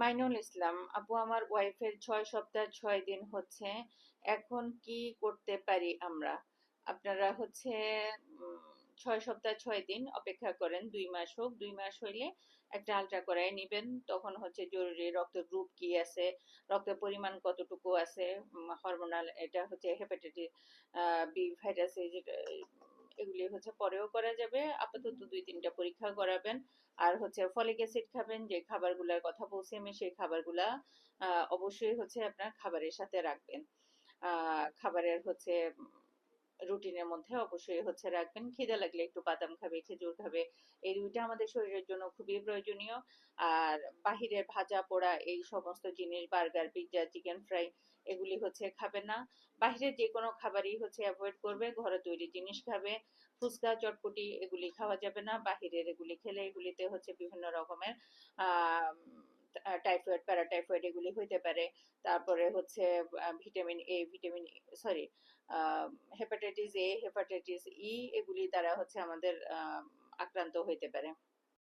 মাইনুল ইসলাম আপু, আমার ওয়াইফের 6 সপ্তাহ 6 দিন হচ্ছে। এখন কি করতে পারি আমরা? আপনারা হচ্ছে 6 সপ্তাহ 6 দিন অপেক্ষা করেন, 2 মাস হোক, 2 মাস হইলে একটা আলট্রা করায় নিবেন। তখন হচ্ছে জরুরি রক্তের গ্রুপ কি আছে, রক্তের পরিমাণ কতটুকু আছে, হরমোনাল, এটা হচ্ছে হেপাটাইটিস বি ভাইরাস, এগুলি হচ্ছে পরেও করা যাবে। আপাতত 2-3টা পরীক্ষা করাবেন। আর হচ্ছে ফলিক অ্যাসিড খাবেন, যে খাবারগুলোর কথা বলছি আমি সেই খাবারগুলা অবশ্যই হচ্ছে আপনার খাবারের সাথে রাখবেন। খাবারের হচ্ছে রুটিনের মধ্যে অবশ্যই হচ্ছে রাখবেন। খিদে লাগলে একটু বাদাম খাবে, খেজুর খাবে, এই দুইটা আমাদের শরীরের জন্য খুবই প্রয়োজনীয়। আর বাহিরের ভাজা পোড়া এই সমস্ত জিনিস, বার্গার, পিৎজা, চিকেন ফ্রাই, এগুলি হচ্ছে খাবে না। বাহিরের যে কোনো খাবারই হচ্ছে অ্যাভয়েড করবে, ঘরে তৈরি জিনিস খাবে। ফুচকা, চটপটি এগুলি খাওয়া যাবে না। বাহিরের এগুলি খেলে এগুলিতে হচ্ছে বিভিন্ন রকমের আহ টাইফয়েড, প্যারাটাইফয়েড এগুলি হইতে পারে। তারপরে হচ্ছে vitamin A, vitamin sorry hepatitis A, hepatitis E, এগুলি দ্বারা হচ্ছে আমাদের আক্রান্ত হইতে পারে।